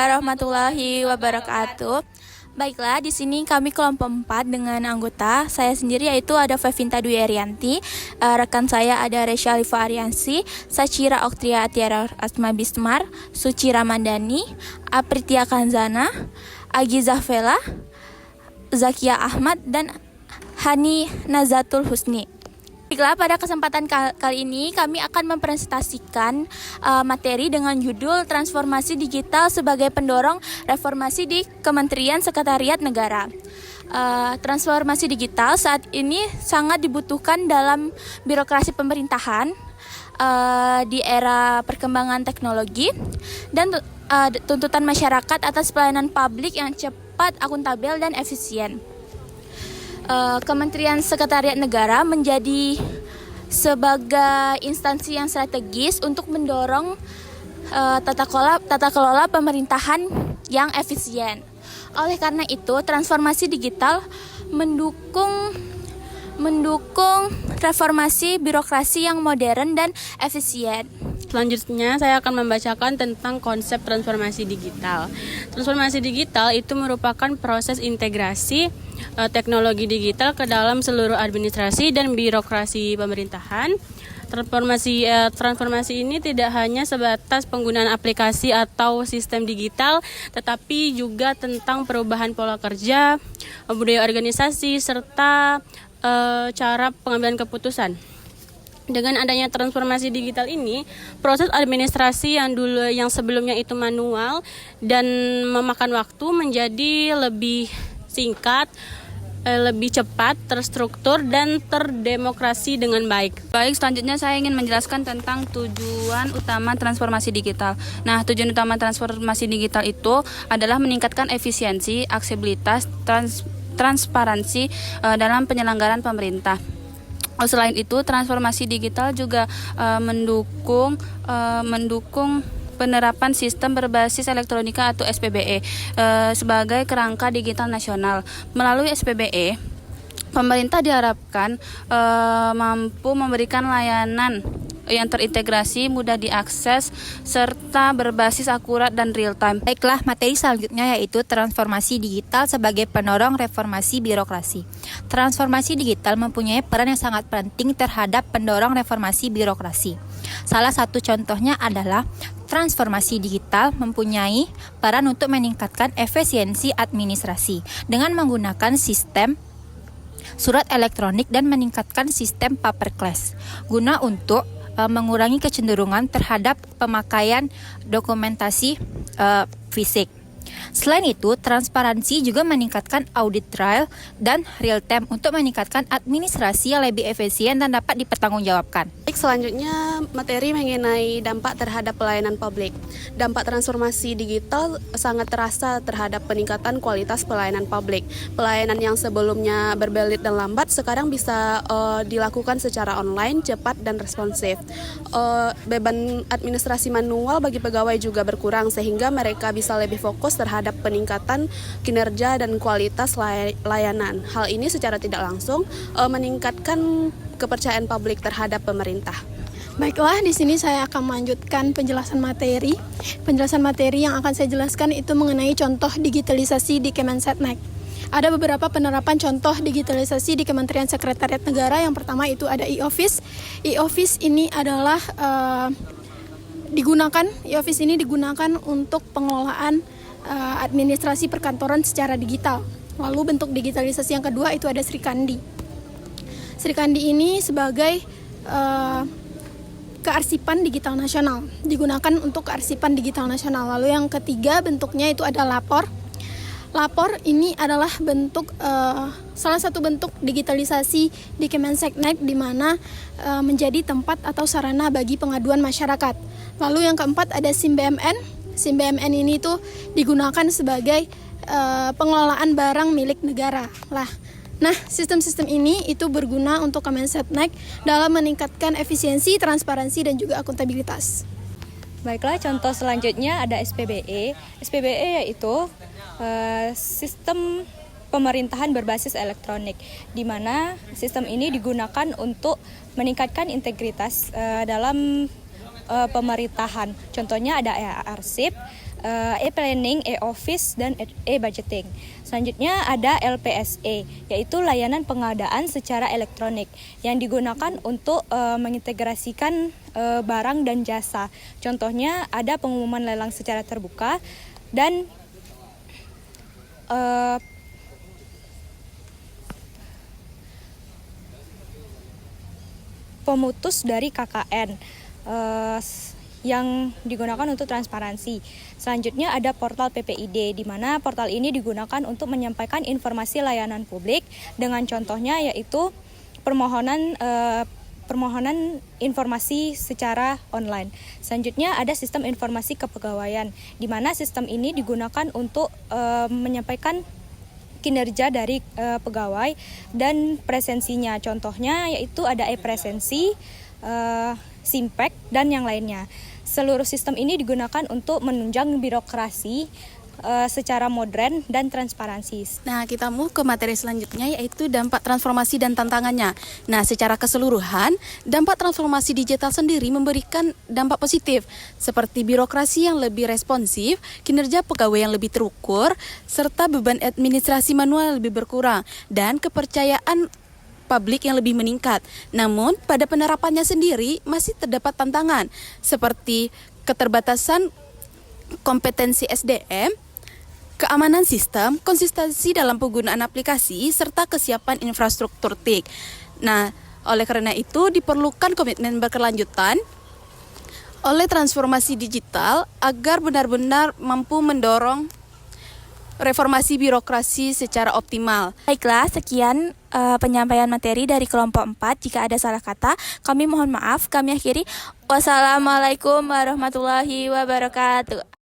warahmatullahi wabarakatuh. Baiklah, di sini kami kelompok 4 dengan anggota saya sendiri, yaitu ada Fevinta Dwi Arianti, rekan saya ada Resya Alifa Ariansi, Sachira Oktria Atiara Asma Bismar, Suci Ramadhani, Apritia Kanzana, Agi Zafela, Zakia Ahmad, dan Hani Nazatul Husni. Baiklah, pada kesempatan kali ini kami akan mempresentasikan materi dengan judul Transformasi Digital sebagai Pendorong Reformasi di Kementerian Sekretariat Negara. Transformasi digital saat ini sangat dibutuhkan dalam birokrasi pemerintahan di era perkembangan teknologi dan tuntutan masyarakat atas pelayanan publik yang cepat, akuntabel, dan efisien. Kementerian Sekretariat Negara menjadi sebagai instansi yang strategis untuk mendorong tata kelola pemerintahan yang efisien. Oleh karena itu, transformasi digital mendukung reformasi birokrasi yang modern dan efisien. Selanjutnya saya akan membacakan tentang konsep transformasi digital. Transformasi digital itu merupakan proses integrasi teknologi digital ke dalam seluruh administrasi dan birokrasi pemerintahan. Transformasi ini tidak hanya sebatas penggunaan aplikasi atau sistem digital, tetapi juga tentang perubahan pola kerja, budaya organisasi, serta cara pengambilan keputusan. Dengan adanya transformasi digital ini, proses administrasi yang sebelumnya itu manual dan memakan waktu menjadi lebih singkat, lebih cepat, terstruktur, dan terdemokrasi dengan baik. Baik, selanjutnya saya ingin menjelaskan tentang tujuan utama transformasi digital. Nah, tujuan utama transformasi digital itu adalah meningkatkan efisiensi, aksesibilitas, transparansi dalam penyelenggaraan pemerintah. Selain itu, transformasi digital juga mendukung penerapan sistem berbasis elektronika atau SPBE sebagai kerangka digital nasional. Melalui SPBE, pemerintah diharapkan mampu memberikan layanan yang terintegrasi, mudah diakses, serta berbasis akurat dan real-time. Baiklah, materi selanjutnya yaitu transformasi digital sebagai pendorong reformasi birokrasi. Transformasi digital mempunyai peran yang sangat penting terhadap pendorong reformasi birokrasi. Salah satu contohnya adalah transformasi digital mempunyai peran untuk meningkatkan efisiensi administrasi dengan menggunakan sistem surat elektronik dan meningkatkan sistem paperless guna untuk mengurangi kecenderungan terhadap pemakaian dokumentasi fisik. Selain itu, transparansi juga meningkatkan audit trail dan real time untuk meningkatkan administrasi yang lebih efisien dan dapat dipertanggungjawabkan. Selanjutnya, materi mengenai dampak terhadap pelayanan publik. Dampak transformasi digital sangat terasa terhadap peningkatan kualitas pelayanan publik. Pelayanan yang sebelumnya berbelit dan lambat sekarang bisa dilakukan secara online, cepat, dan responsif. Beban administrasi manual bagi pegawai juga berkurang sehingga mereka bisa lebih fokus terhadap peningkatan kinerja dan kualitas layanan. Hal ini secara tidak langsung meningkatkan kepercayaan publik terhadap pemerintah. Baiklah, di sini saya akan melanjutkan penjelasan materi. Penjelasan materi yang akan saya jelaskan itu mengenai contoh digitalisasi di Kemensetnek. Ada beberapa penerapan contoh digitalisasi di Kementerian Sekretariat Negara. Yang pertama itu ada e-office. E-office ini adalah e-office ini digunakan untuk pengelolaan administrasi perkantoran secara digital. Lalu bentuk digitalisasi yang kedua itu ada Srikandi. Srikandi ini sebagai kearsipan digital nasional, digunakan untuk kearsipan digital nasional. Lalu yang ketiga bentuknya itu ada lapor. Lapor ini adalah salah satu bentuk digitalisasi di Kemenseknek di mana menjadi tempat atau sarana bagi pengaduan masyarakat. Lalu yang keempat ada SIM BMN. SIM BMN ini tuh digunakan sebagai pengelolaan barang milik negara. Nah, sistem-sistem ini itu berguna untuk Kemensetnek dalam meningkatkan efisiensi, transparansi, dan juga akuntabilitas. Baiklah, contoh selanjutnya ada SPBE. SPBE yaitu sistem pemerintahan berbasis elektronik, di mana sistem ini digunakan untuk meningkatkan integritas dalam pemerintahan. Contohnya ada arsip, e-planning, e-office, dan e-budgeting. Selanjutnya ada LPSE, yaitu layanan pengadaan secara elektronik yang digunakan untuk mengintegrasikan barang dan jasa. Contohnya ada pengumuman lelang secara terbuka dan pemutus dari KKN yang digunakan untuk transparansi. Selanjutnya ada portal PPID, di mana portal ini digunakan untuk menyampaikan informasi layanan publik dengan contohnya yaitu permohonan informasi secara online. Selanjutnya ada sistem informasi kepegawaian, di mana sistem ini digunakan untuk menyampaikan kinerja dari pegawai dan presensinya. Contohnya yaitu ada e-presensi, Simpek, dan yang lainnya. Seluruh sistem ini digunakan untuk menunjang birokrasi secara modern dan transparansi. Nah, kita move ke materi selanjutnya yaitu dampak transformasi dan tantangannya. Nah, secara keseluruhan, dampak transformasi digital sendiri memberikan dampak positif seperti birokrasi yang lebih responsif, kinerja pegawai yang lebih terukur, serta beban administrasi manual yang lebih berkurang dan kepercayaan publik yang lebih meningkat. Namun, pada penerapannya sendiri masih terdapat tantangan seperti keterbatasan kompetensi SDM, keamanan sistem, konsistensi dalam penggunaan aplikasi, serta kesiapan infrastruktur TIK. Nah, oleh karena itu diperlukan komitmen berkelanjutan oleh transformasi digital agar benar-benar mampu mendorong reformasi birokrasi secara optimal. Baiklah, sekian penyampaian materi dari kelompok 4. Jika ada salah kata, kami mohon maaf. Kami akhiri. Wassalamualaikum warahmatullahi wabarakatuh.